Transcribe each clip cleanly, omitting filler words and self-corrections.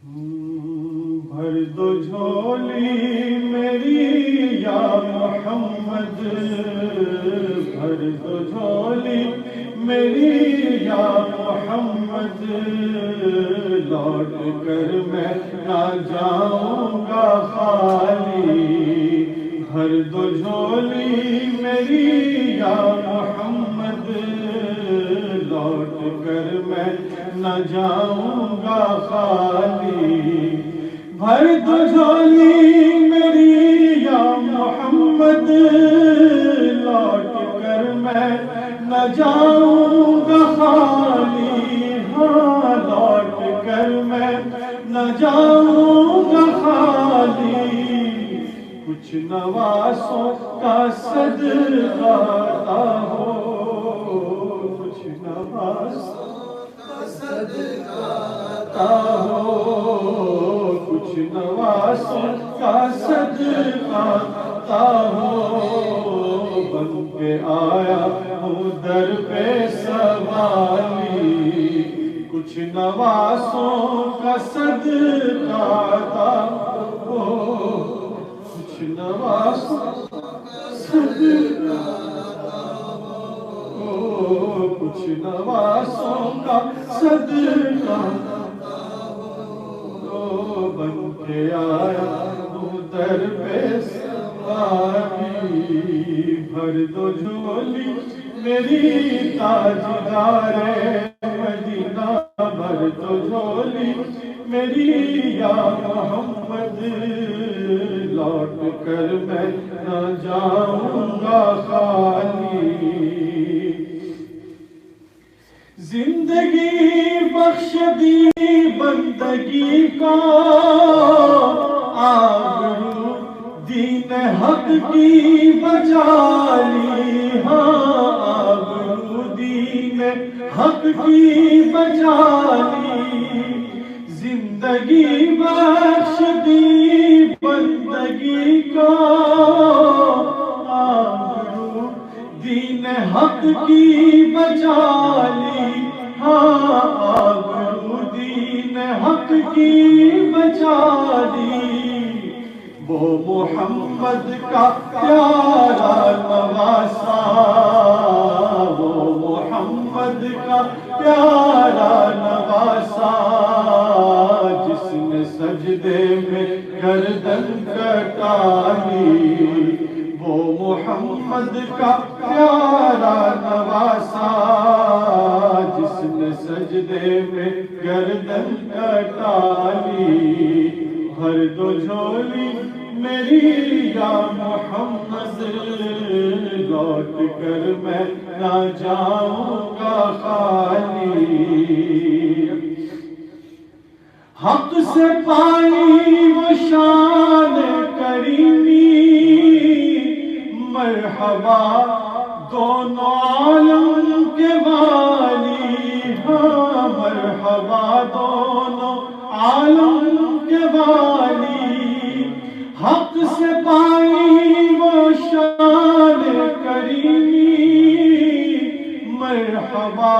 بھر دو جھولی میری یا محمد، بھر دو جھولی میری یا محمد، لوٹ کر میں نہ جاؤں گا خالی، بھر دو جھولی میری یا محمد، لوٹ کر میں نہ جاؤں گا خالی، بھر دو جھولی میری یا محمد، لوٹ کر میں نہ جاؤں گا خالی، ہاں لوٹ کر میں نہ جاؤں گا خالی، کچھ نواسوں کا صدقہ ہو، کچھ نواسوں کا صدقہ ہو، کچھ نواسوں کا صدقہ ہو، بن کے آیا ہوں در پہ سوالی، کچھ نواسوں کا صدقہ ہو، کچھ نواسوں کا صدقہ ہو، کچھ نواسوں کا صدقہ ہو، بن کے آیا ہوں در پہ سوالی، بھر دو جھولی میری تاجدار مدینہ، بھر دو جھولی میری یا محمد، لوٹ کر میں نہ جاؤں گا خالی، زندگی بخش دی بندگی کو، آبرو دین حق کی بچا لی، ہاں آبرو دین حق کی بچا لی، زندگی بخش دی بندگی کو، آبرو دین حق کی بچا لی، ہاں آبرو دین حق کی بچا لی، وہ محمد کا پیارا نواسا، وہ محمد کا پیارا نواسا، جس نے سجدے میں گردن کٹا لی، وہ محمد کا پیارا نواسا، جس نے سجدے میں گردن کٹا لی، بھر دو جھولی میری یا محمد، لوٹ کر میں نہ جاؤں گا خالی، حق سے پائی وہ شان کریمی، مرحبا دونوں عالم کے والی، ہاں مرحبا دونوں عالم کے والی، حق سے پائی وہ شان کریمی، مرحبا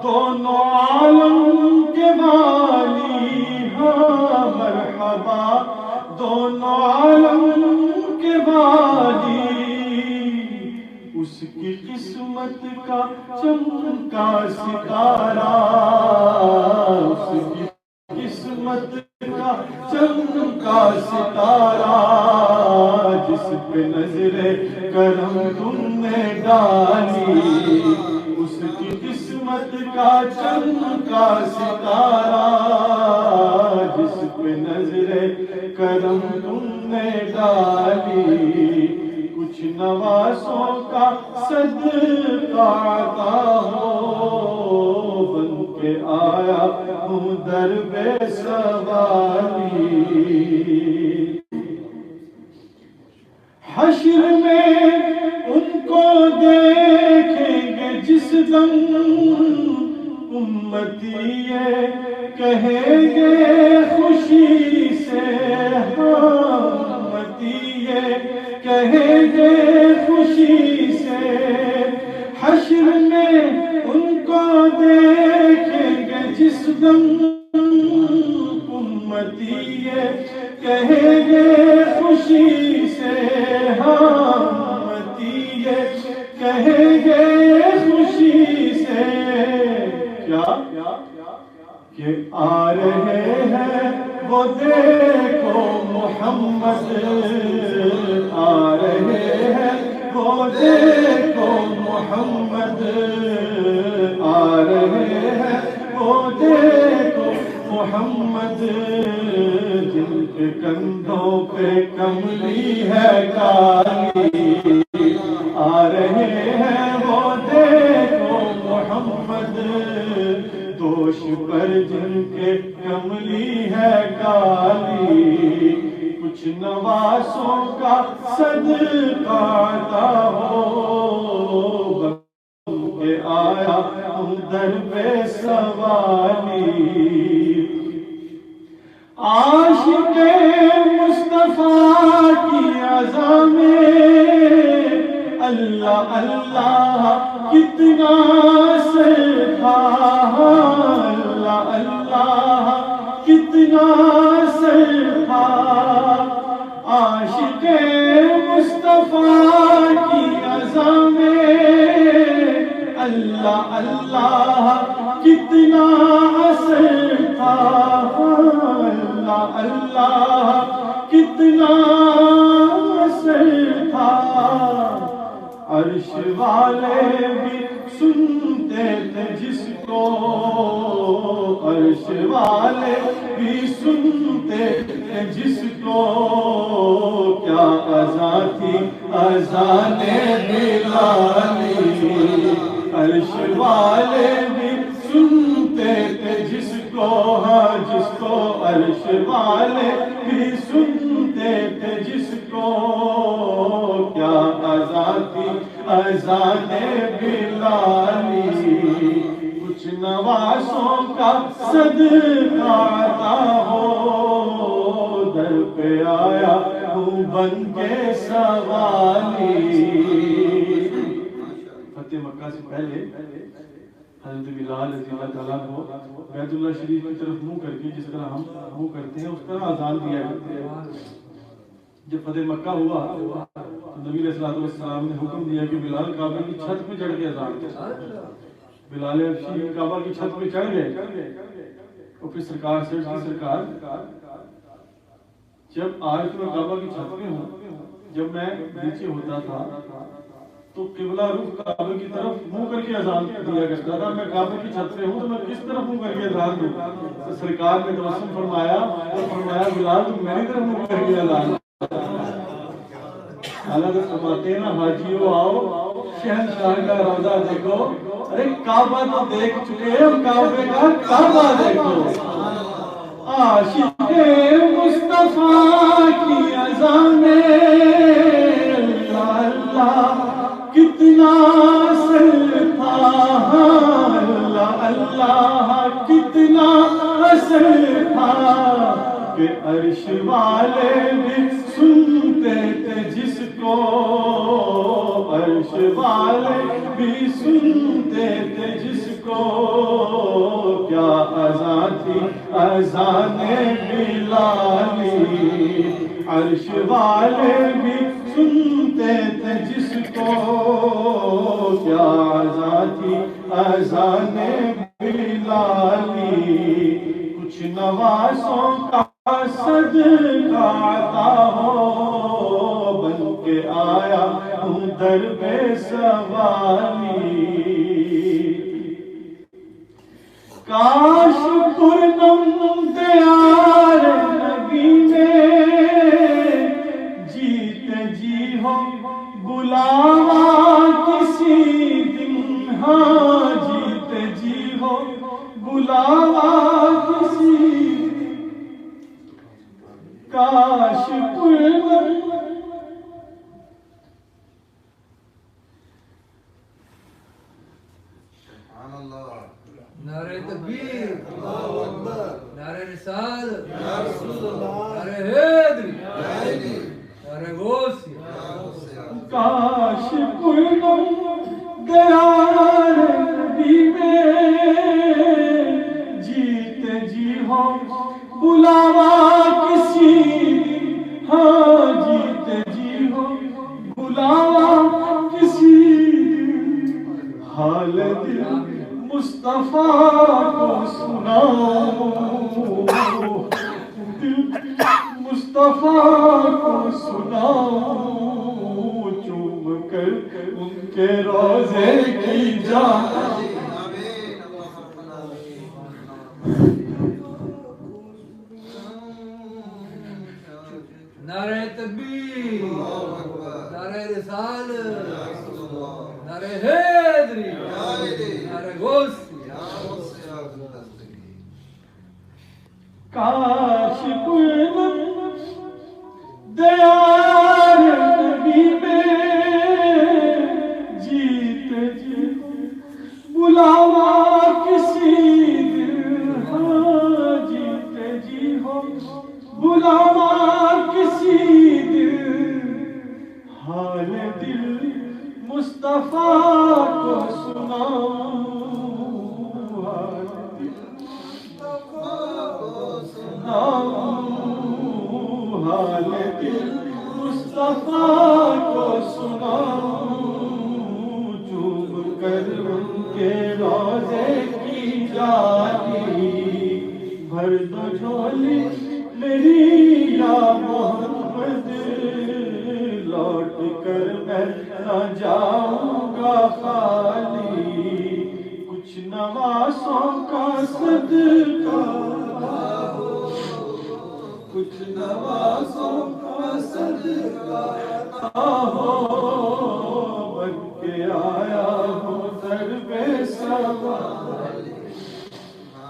دونوں عالم کے والی، ہاں مرحبا دونوں عالم کے والی، اس کی قسمت کا چمکا ستارہ، اس کی قسمت کا چمکا ستارہ، جس پہ نظر کرم تم نے ڈالی، اس کی قسمت کا چمکا ستارہ، جس پہ نظر کرم تم نے ڈالی، کچھ نواسوں کا صدقہ ہو، بن کے آیا ہوں در پہ سوالی، حشر میں ان کو دیکھیں گے جس دم، امتی یہ کہیں گے خوشی سے، ہاں امتی یہ کہیں گے خوشی سے، حشر میں ان کو دیکھیں گے جس دم، کہیں گے خوشی سے ہمتی کہیں گے خوشی سے کیا کہ آ رہے ہیں وہ دیکھو محمد آ رہے ہیں وہ دیکھو محمد آ رہے ہیں وہ دیکھو محمد جن کے کندھوں پہ کملی ہے کالی آ رہے ہیں وہ دیکھو محمد دوش پر جن کے کملی ہے کالی کچھ نواسوں کا صدقہ عطا ہو کہ آیا ہوں در پہ سوالی عاشق مصطفیٰ کی عزا میں اللہ اللہ کتنا سرخا اللہ اللہ کتنا سرخا عاشق مصطفیٰ کی عزا میں اللہ اللہ کتنا اثر تھا اللہ اللہ کتنا اثر تھا عرش والے بھی سنتے تھے جس کو عرش والے بھی سنتے تھے جس کو کیا اذان تھی اذان بلالی عرش والے بھی سنتے تھے جس کو جس کو عرش والے بھی سنتے تھے جس کو کیا اذان تھی اذان بلالی کچھ نواسوں کا صدقہ عطا ہو در پہ آیا ہوں بن کے سوالی فتح مکہ سے پہلے حضرت بلال رضی اللہ تعالیٰ کو بیت اللہ شریف کی طرف منہ کر کے جس طرح ہم منہ کرتے ہیں اس طرح اذان دیا کرتے ہیں جب فتح مکہ ہوا تو نبی علیہ السلام نے حکم دیا کہ بلال کعبہ کی چھت پہ چڑھ کے اذان دے بلال حبشی کعبہ کی چھت پہ چڑھ گئے اور پھر سرکار سے سرکار جب آج میں کعبہ کی چھت پہ ہوں جب میں نیچے ہوتا تھا تو قبلہ رخ کعبہ کی طرف منہ کر کے اذان دیا کرتا تھا میں کعبہ کی چھت پہ ہوں تو میں کس طرف منہ کر کے اذان دوں تو سرکار نے تبسم فرمایا بلال تم میری طرف منہ کر کے اذان حالانکہ فرماتے ہیں نا حاجیو آؤ شہنشاہ کا روضہ دیکھو ارے کعبہ تو دیکھ چکے ہم کعبے کا کعبہ دیکھو عاشق مصطفیٰ کی عزا میں اللہ اللہ کتنا اثر تھا اللہ اللہ کتنا اثر تھا کہ عرش والے بھی سنتے تھے جس کو عرش والے بھی سنتے تھے جس کو کیا اذان تھی اذان بلالی عرش والے بھی سنتے تھے جس کو کیا اذان تھی اذان بلالی کچھ نواسوں کا صدقہ عطا ہو بن کے آیا ہوں در پہ سوالی کاش پرنم دیار نبی میں جیتے جی ہو بلاوا کسی دن ہاں جیتے جی ہو بلاوا کسی کاش پرنم نعرہ تکبیر اللہ اکبر نعرہ رسالت یا رسول اللہ نعرہ حیدری نعرہ غوث کاش پرنم دیار نبی میں جیتے جی ہو بلاوا کسی ہاں جیتے جی ہو بلاوا کسی حال دل مصطفیٰ کو سناؤ دل مصطفیٰ کو سناؤ چوم کر ان کے روزے کی جان نعرہ تکبیر نعرہ رسالت نعرہ حیدری نعرہ غوثی کاش کوئی دیار نبی میں جیتے جی بلاوا کسی دن ہاں جیتے جی ہو بلاوا کسی دن حال دل مصطفیٰ کو سناؤ حال دل حال دل مصطفیٰ کو سناؤ چوم کر ان کے روزے کی جالی بھر دو جھولی میری یا محمد لوٹ کر میں نہ جاؤں گا خالی کچھ نوازوں کا صدقہ کچھ نوازوں کا صدقہ ہو بن کے آیا ہوں در بے سوا